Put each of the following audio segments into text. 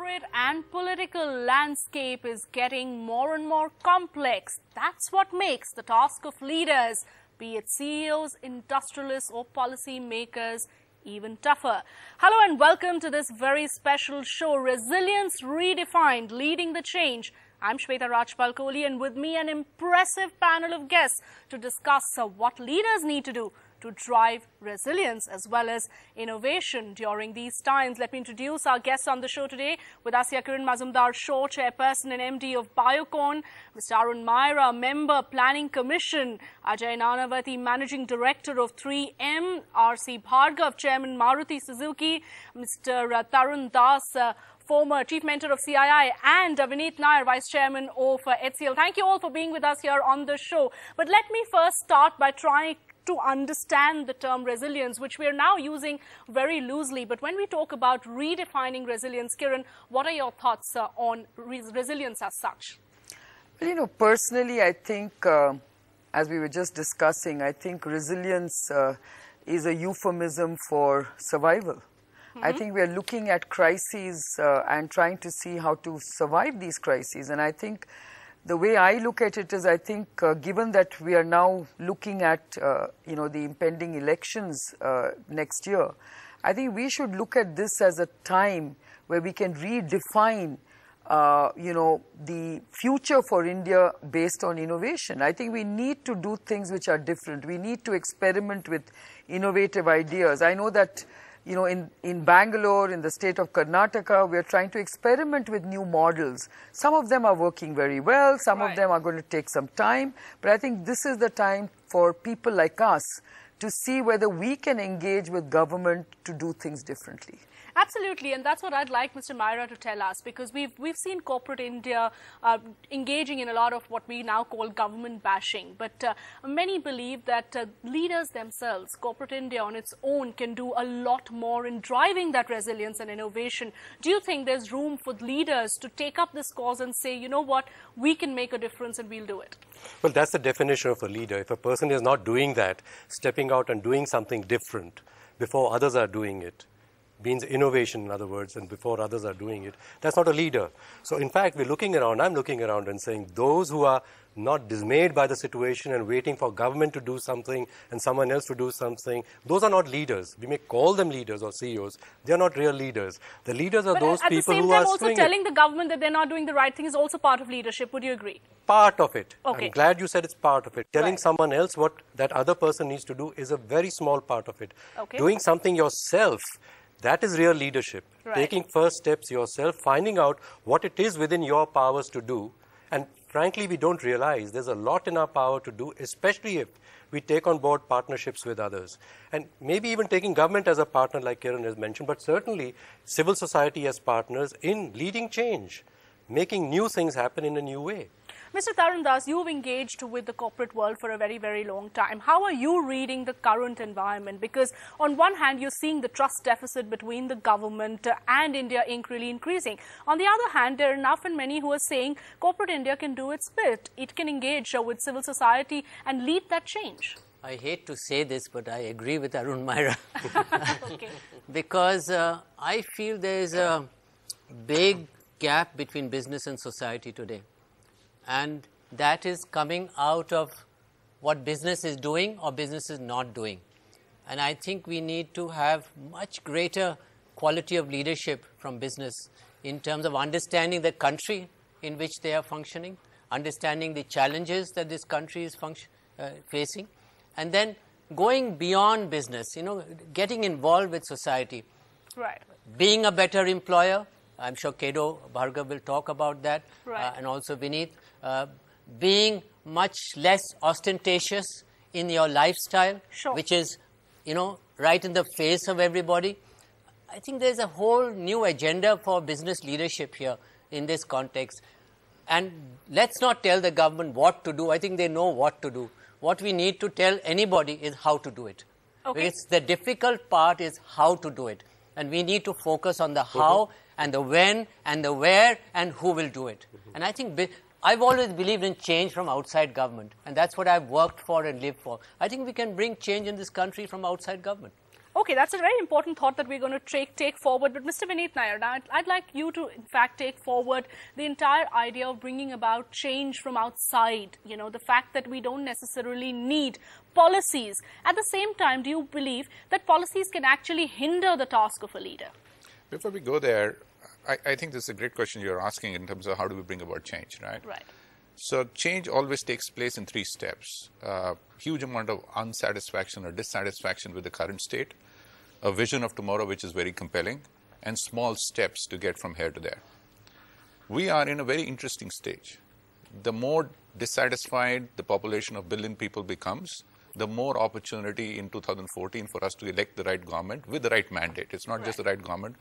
corporate and political landscape is getting more and more complex. That's what makes the task of leaders, be it CEOs, industrialists or policy makers, even tougher. Hello and welcome to this very special show, Resilience Redefined, Leading the Change. I'm Shweta Rajpal-Kohli, and with me an impressive panel of guests to discuss what leaders need to do to drive resilience as well as innovation during these times. Let me introduce our guests on the show today. With us here, Kiran Mazumdar Shaw, Chairperson and MD of Biocon, Mr. Arun Maira, Member, Planning Commission, Ajay Nanavati, Managing Director of 3M, C Bhargava, Chairman, Maruti Suzuki, Mr. Tarun former Chief Mentor of CII, and Vineet Nayar, Vice Chairman of HCL. Thank you all for being with us here on the show. But let me first start by trying to understand the term resilience, which we are now using very loosely. But when we talk about redefining resilience, Kiran, what are your thoughts on resilience as such? Well, you know, personally, I think, as we were just discussing, I think resilience is a euphemism for survival. I think we are looking at crises and trying to see how to survive these crises. And I think the way I look at it is, I think, given that we are now looking at, you know, the impending elections next year, I think we should look at this as a time where we can redefine, you know, the future for India based on innovation. I think we need to do things which are different. We need to experiment with innovative ideas. I know that, you know, in Bangalore, in the state of Karnataka, we are trying to experiment with new models. Some of them are working very well, some of them are going to take some time, but I think this is the time for people like us to see whether we can engage with government to do things differently. Absolutely, and that's what I'd like Mr. Maira to tell us, because we've seen corporate India engaging in a lot of what we now call government bashing. But many believe that leaders themselves, corporate India on its own, can do a lot more in driving that resilience and innovation. Do you think there's room for leaders to take up this cause and say, you know what, we can make a difference and we'll do it? Well, that's the definition of a leader. If a person is not doing that, stepping out and doing something different before others are doing it, means innovation, in other words, and before others are doing it, that's not a leader. So in fact, we're looking around, I'm looking around and saying those who are not dismayed by the situation and waiting for government to do something and someone else to do something, those are not leaders. We may call them leaders or CEOs. They're not real leaders. The leaders are those people who are also telling the government that they're not doing the right thing is also part of leadership. Would you agree? Part of it. Okay. I'm glad you said it's part of it. Telling someone else what that other person needs to do is a very small part of it. Okay. Doing something yourself, that is real leadership. Taking first steps yourself, finding out what it is within your powers to do. And frankly, we don't realize there's a lot in our power to do, especially if we take on board partnerships with others. And maybe even taking government as a partner, like Kiran has mentioned, but certainly civil society as partners in leading change, making new things happen in a new way. Mr. Tarun Das, you've engaged with the corporate world for a very, very long time. How are you reading the current environment? Because on one hand, you're seeing the trust deficit between the government and India Inc. really increasing. On the other hand, there are enough and many who are saying corporate India can do its bit. It can engage with civil society and lead that change. I hate to say this, but I agree with Arun Maira. Okay. Because I feel there is a big gap between business and society today. And that is coming out of what business is doing or business is not doing. And I think we need to have much greater quality of leadership from business in terms of understanding the country in which they are functioning, understanding the challenges that this country is facing, and then going beyond business, you know, getting involved with society. Right. Being a better employer. I'm sure Kedo Bhargava will talk about that, and also Vineet. Being much less ostentatious in your lifestyle, which is, you know, right in the face of everybody. I think there's a whole new agenda for business leadership here in this context. And let's not tell the government what to do. I think they know what to do. What we need to tell anybody is how to do it. Okay. Because the difficult part is how to do it. And we need to focus on the how and the when and the where and who will do it. And I think I've always believed in change from outside government, and that's what I've worked for and lived for. I think we can bring change in this country from outside government. Okay, that's a very important thought that we're going to take forward. But Mr. Vineet Nayar, now I'd like you to, in fact, take forward the entire idea of bringing about change from outside. You know, the fact that we don't necessarily need policies. At the same time, do you believe that policies can actually hinder the task of a leader? Before we go there, I think this is a great question you're asking in terms of how do we bring about change, right? Right. So change always takes place in 3 steps. Huge amount of unsatisfaction or dissatisfaction with the current state, a vision of tomorrow which is very compelling, and small steps to get from here to there. We are in a very interesting stage. The more dissatisfied the population of billion people becomes, the more opportunity in 2014 for us to elect the right government with the right mandate. It's not just the right government.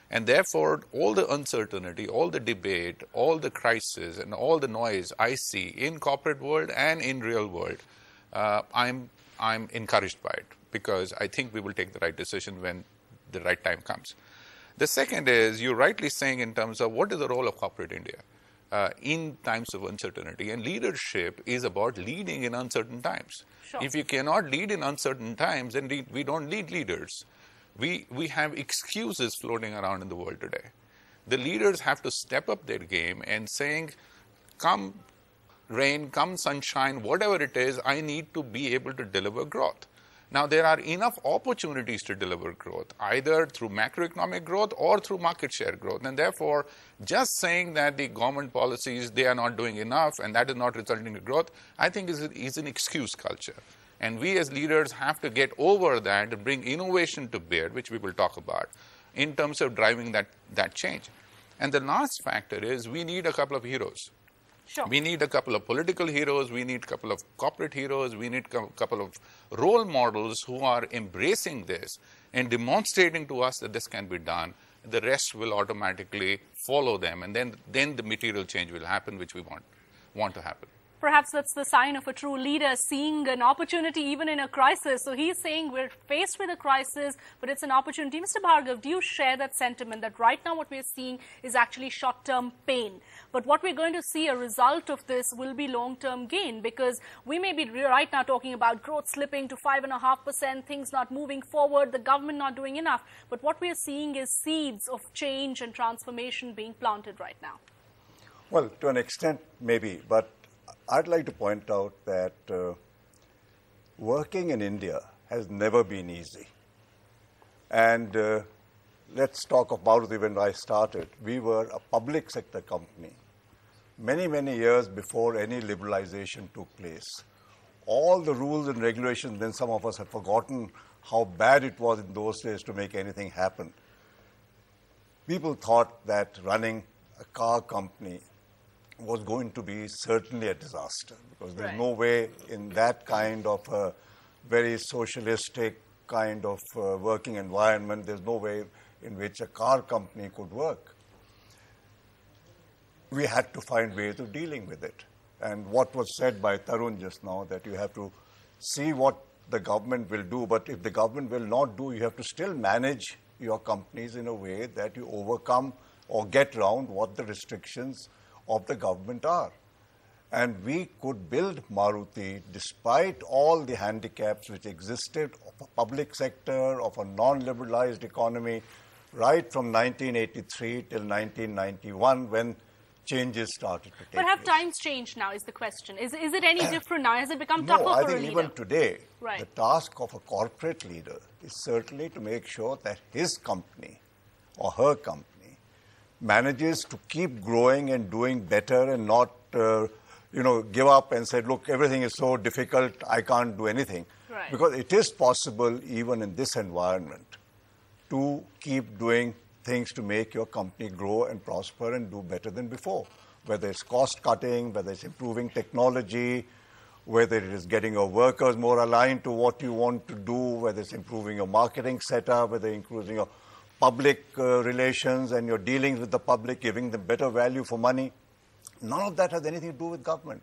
And therefore, all the uncertainty, all the debate, all the crisis, and all the noise I see in corporate world and in real world, I'm encouraged by it, because I think we will take the right decision when the right time comes. The second is, you're rightly saying in terms of what is the role of corporate India in times of uncertainty. And leadership is about leading in uncertain times. Sure. If you cannot lead in uncertain times, then we don't need leaders. We have excuses floating around in the world today. The leaders have to step up their game and saying, come rain, come sunshine, whatever it is, I need to be able to deliver growth. Now, there are enough opportunities to deliver growth, either through macroeconomic growth or through market share growth. And therefore, just saying that the government policies, they are not doing enough and that is not resulting in growth, I think is an excuse culture. And we as leaders have to get over that and bring innovation to bear, which we will talk about, in terms of driving that change. And the last factor is we need a couple of heroes. Sure. We need a couple of political heroes, we need a couple of corporate heroes, we need a couple of role models who are embracing this and demonstrating to us that this can be done. The rest will automatically follow them, and then the material change will happen, which we want to happen. Perhaps that's the sign of a true leader, seeing an opportunity even in a crisis. So he's saying we're faced with a crisis, but it's an opportunity. Mr. Bhargava, do you share that sentiment that right now what we're seeing is actually short-term pain? But what we're going to see, a result of this, will be long-term gain, because we may be right now talking about growth slipping to 5.5%, things not moving forward, the government not doing enough. But what we're seeing is seeds of change and transformation being planted right now. Well, to an extent, maybe, but I'd like to point out that working in India has never been easy. And let's talk of Maruti. When I started, we were a public sector company many, many years before any liberalization took place. All the rules and regulations, then some of us had forgotten how bad it was in those days to make anything happen. People thought that running a car company was going to be certainly a disaster, because there's no way in that kind of a very socialistic kind of working environment, there's no way in which a car company could work. We had to find ways of dealing with it. And what was said by Tarun just now, that you have to see what the government will do, but if the government will not do, you have to still manage your companies in a way that you overcome or get around what the restrictions of the government are. And we could build Maruti despite all the handicaps which existed of a public sector, of a non-liberalized economy, right from 1983 till 1991, when changes started to take place. But have times changed now, is the question. Is it any different now? Has it become tougher for a leader? No, I think even today, right, the task of a corporate leader is certainly to make sure that his company or her company manages to keep growing and doing better, and not, give up and say, look, everything is so difficult, I can't do anything. Right. Because it is possible, even in this environment, to keep doing things to make your company grow and prosper and do better than before. Whether it's cost cutting, whether it's improving technology, whether it is getting your workers more aligned to what you want to do, whether it's improving your marketing setup, whether improving your public relations and your dealings with the public, giving them better value for money. None of that has anything to do with government.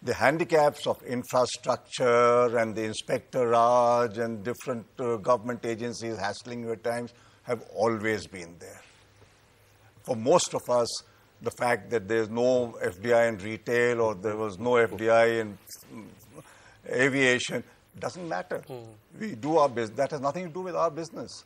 The handicaps of infrastructure and the inspectorage and different government agencies hassling you at times have always been there. For most of us, the fact that there's no FDI in retail or there was no FDI in aviation Doesn't matter. We do our business. That has nothing to do with our business.